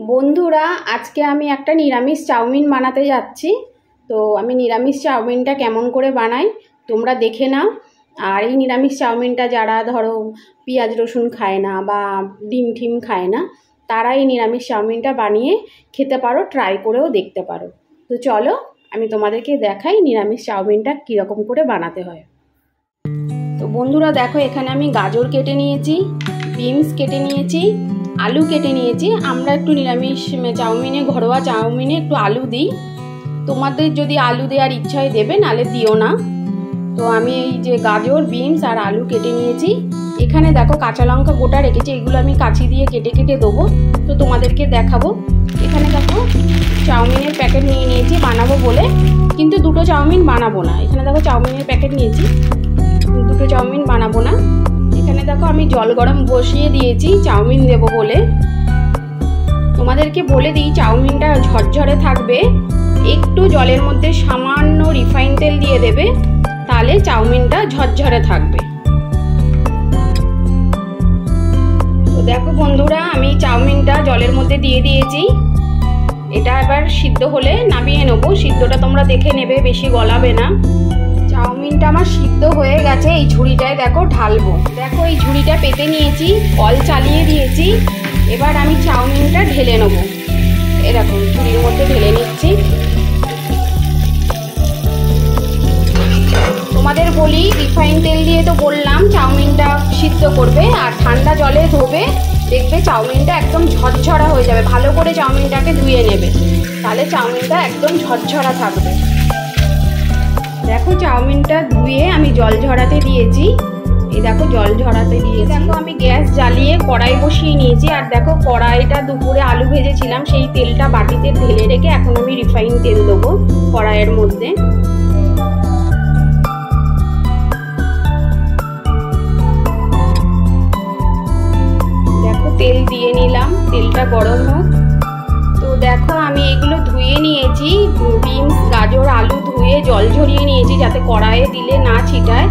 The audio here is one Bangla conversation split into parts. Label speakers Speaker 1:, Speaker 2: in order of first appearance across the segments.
Speaker 1: বন্ধুরা, আজকে আমি একটা নিরামিষ চাউমিন বানাতে যাচ্ছি। তো আমি নিরামিষ চাউমিনটা কেমন করে বানাই তোমরা দেখে নাও। আর এই নিরামিষ চাউমিনটা যারা ধরো পেঁয়াজ রসুন খায় না বা ডিম ঠিম খায় না, তারা এই নিরামিষ চাউমিনটা বানিয়ে খেতে পারো, ট্রাই করেও দেখতে পারো। তো চলো আমি তোমাদেরকে দেখাই নিরামিষ চাউমিনটা কীরকম করে বানাতে হয়। তো বন্ধুরা দেখো, এখানে আমি গাজর কেটে নিয়েছি, বিনস কেটে নিয়েছি, আলু কেটে নিয়েছি। আমরা একটু নিরামিষ চাউমিনে, ঘরোয়া চাউমিনে একটু আলু দিই। তোমাদের যদি আলু দেওয়ার ইচ্ছা হয় দেবে, নালে দিও না। তো আমি এই যে গাজর, বিনস আর আলু কেটে নিয়েছি। এখানে দেখো কাঁচা লঙ্কা গোটা রেখেছি, এগুলো আমি কাঁচি দিয়ে কেটে কেটে দেবো, তো তোমাদেরকে দেখাবো। এখানে দেখো চাউমিনের প্যাকেট নিয়ে নিয়েছি বানাবো বলে, কিন্তু দুটো চাউমিন বানাবো না। এখানে দেখো চাউমিনের প্যাকেট নিয়েছি, দুটো চাউমিন বানাবো না। এখানে দেখো আমি জল গরম বসিয়ে দিয়েছি চাউমিন দেবো বলে। তোমাদেরকে বলে দিই, চাউমিনটা ঝরঝরে থাকবে। একটু জলের মধ্যে সামান্য রিফাইন তেল দিয়ে দেবে, তাহলে চাউমিনটা ঝরঝরে থাকবে। তো দেখো বন্ধুরা, আমি চাউমিনটা জলের মধ্যে দিয়ে দিয়েছি। এটা এবার সিদ্ধ হলে নামিয়ে নেবো। সিদ্ধটা তোমরা দেখে নেবে, বেশি গলাবে না। চাউমিনটা আমার সিদ্ধ হয়ে গেছে। এই ঝুড়িটায় দেখো ঢালবো। দেখো এই ঝুড়িটা পেতে নিয়েছি, কল চালিয়ে দিয়েছি। এবার আমি চাউমিনটা ঢেলে নেবো। এরকম ঝুড়ির মধ্যে ঢেলে নিচ্ছি। তোমাদের বলি, রিফাইন তেল দিয়ে তো বললাম চাউমিনটা সিদ্ধ করবে, আর ঠান্ডা জলে ধোবে, দেখবে চাউমিনটা একদম ঝরঝরা হয়ে যাবে। ভালো করে চাউমিনটাকে ধুয়ে নেবে, তাহলে চাউমিনটা একদম ঝরঝরা থাকবে। দেখো চাউমিনটা ধুয়ে আমি জল ঝরাতে দিয়েছি। এই দেখো জল ঝরাতে দিয়ে দেখো আমি গ্যাস জ্বালিয়ে কড়াই বসিয়ে নিয়েছি। আর দেখো কড়াইটা দুপুরে আলু ভেজেছিলাম, সেই তেলটা বাটিতে ঢেলে রেখে এখন আমি রিফাইন তেল দেবো কড়াইয়ের মধ্যে। দেখো তেল দিয়ে নিলাম, তেলটা গরম হোক। তো দেখো আমি এগুলো ধুয়ে নিয়েছি, বিনস, গাজর, আলু ধুয়ে জল ঝরিয়ে নিয়েছি যাতে কড়াইয়ে দিলে না ছিটায়।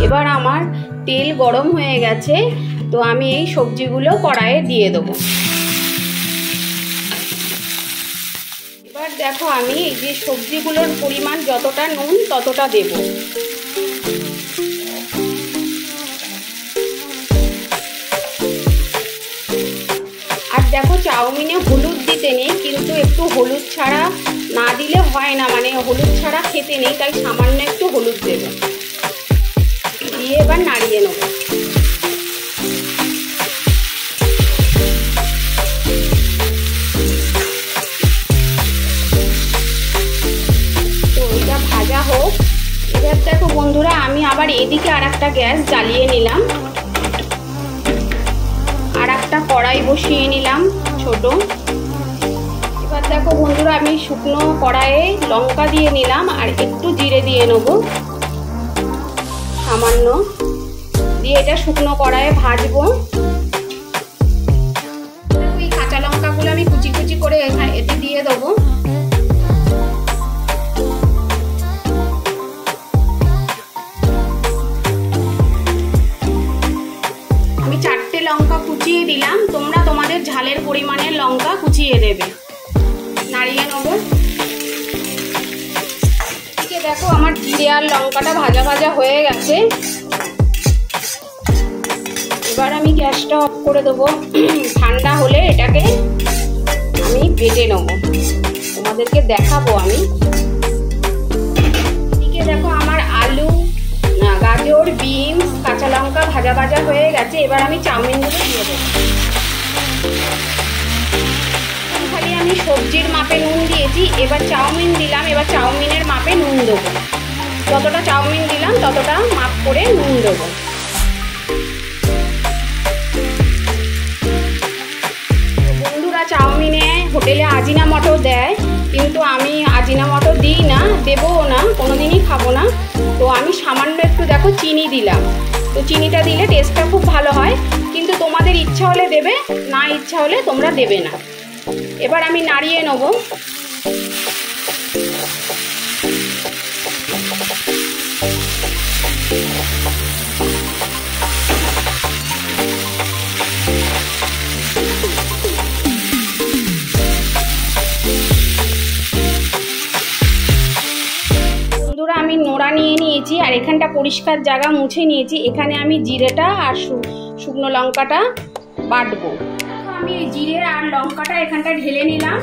Speaker 1: এবার আমার তেল গরম হয়ে গেছে, তো আমি এই সবজিগুলো কড়াইয়ে দিয়ে দেবো। এবার দেখো আমি এই যে সবজিগুলোর পরিমাণ যতটা নুন ততটা দেব। আর দেখো চাউমিনে হলুদ দিতে নেই, কিন্তু একটু হলুদ ছাড়া না দিলে হয় না, মানে হলুদ ছাড়া খেতে নেই, তাই সামান্য একটু হলুদ দেবে। দিয়ে এবার নাড়িয়ে নেব। তো এটা ভাজা হোক। এবার দেখো বন্ধুরা, আমি আবার এদিকে আর একটা গ্যাস জ্বালিয়ে নিলাম, আর একটা কড়াই বসিয়ে নিলাম ছোট। এবার দেখো বন্ধুরা, আমি শুকনো কড়াইয়ে লঙ্কা দিয়ে নিলাম, আর একটু জিরে দিয়ে নেবো সামান্য, দিয়ে এটা শুকনো কড়াইয়ে ভাজবো। এই কাঁচা লঙ্কাগুলো আমি কুচি কুচি করে এতে দিয়ে দেবো। আমি 4টে লঙ্কা কুচিয়ে দিলাম, তোমরা তোমাদের ঝালের পরিমাণের লঙ্কা কুচিয়ে দেবে। নাড়িয়ে নেবো। দেখো আমার জিরে আর লঙ্কাটা ভাজা ভাজা হয়ে গেছে। এবার আমি গ্যাসটা অফ করে দেবো। ঠান্ডা হলে এটাকে আমি বেটে নেব, তোমাদেরকে দেখাবো আমি। এদিকে দেখো আমার আলু, গাজর, বিনস, কাঁচা লঙ্কা ভাজা ভাজা হয়ে গেছে। এবার আমি চাউমিনগুলো দিয়ে দেবো। খালি আমি সবজির মাপে নুন দিয়েছি, এবার চাউমিন দিলাম। এবার চাউমিনের মাপে নুন দেবো, যতটা চাউমিন দিলাম ততটা মাপ করে নুন দেবো। বন্ধুরা, চাউমিনে হোটেলে আজিনামটো দেয়, কিন্তু আমি আজিনামটো দিই না, দেবও না, কোনোদিনই খাবো না। তো আমি সামান্য একটু দেখো চিনি দিলাম। তো চিনিটা দিলে টেস্টটা খুব ভালো হয়, কিন্তু তোমাদের ইচ্ছা হলে দেবে, না ইচ্ছা হলে তোমরা দেবে না। এবার আমি নাড়িয়ে নেব। আর এখানটা পরিষ্কার জায়গা মুছে নিয়েছি। এখানে আমি জিরেটা আর শুকনো লঙ্কাটা বাটবো। আমি জিরে আর লঙ্কাটা এখানটা ঢেলে নিলাম।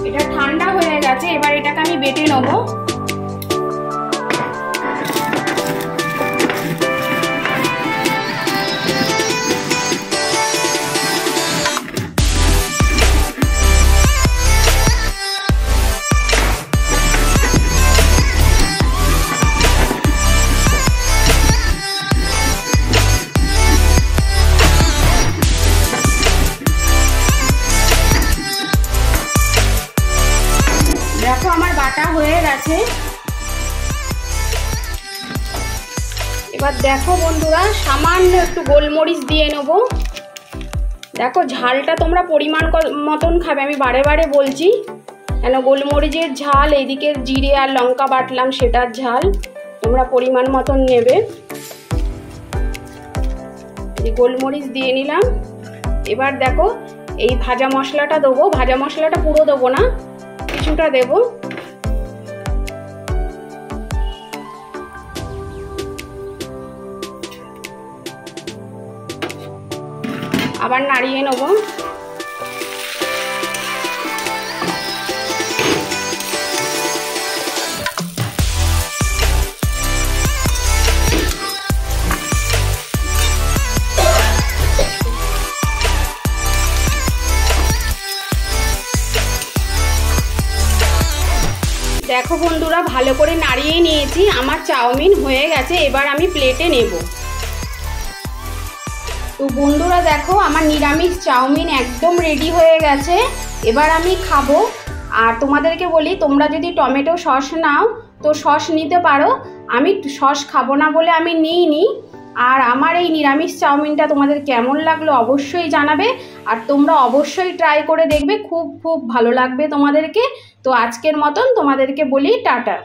Speaker 1: এটা ঠান্ডা হয়ে গেছে, এবার এটাকে আমি বেটে নেবো। দেখো আমার বাটা হয়ে গেছে। এবার দেখো বন্ধুরা, সামান্য একটু গোলমরিচ দিয়ে নেব। দেখো ঝালটা তোমরা পরিমাণ মতন খাবে, আমি বারে বারে বলছি, কেন গোলমরিচের ঝাল, এইদিকে জিরে আর লঙ্কা বাটলাম সেটার ঝাল, তোমরা পরিমাণ মতন নেবে। এই গোলমরিচ দিয়ে নিলাম। এবার দেখো এই ভাজা মশলাটা দেবো। ভাজা মশলাটা পুরো দেবো না, কিছুটা দেব। আবার নাড়িয়ে নেব। দেখো বন্ধুরা, ভালো করে নাড়িয়ে নিয়েছি, আমার চাউমিন হয়ে গেছে। এবার আমি প্লেটে নেব। তো বন্ধুরা দেখো আমার নিরামিষ চাউমিন একদম রেডি হয়ে গেছে। এবার আমি খাবো। আর তোমাদেরকে বলি, তোমরা যদি টমেটো সস নাও তো সস নিতে পারো, আমি সস খাবো না বলে আমি নিইনি। আর আমার এই নিরামিষ চাউমিনটা তোমাদের কেমন লাগলো অবশ্যই জানাবে। আর তোমরা অবশ্যই ট্রাই করে দেখবে, খুব খুব ভালো লাগবে তোমাদেরকে। তো আজকের মতন তোমাদেরকে বলি টাটা।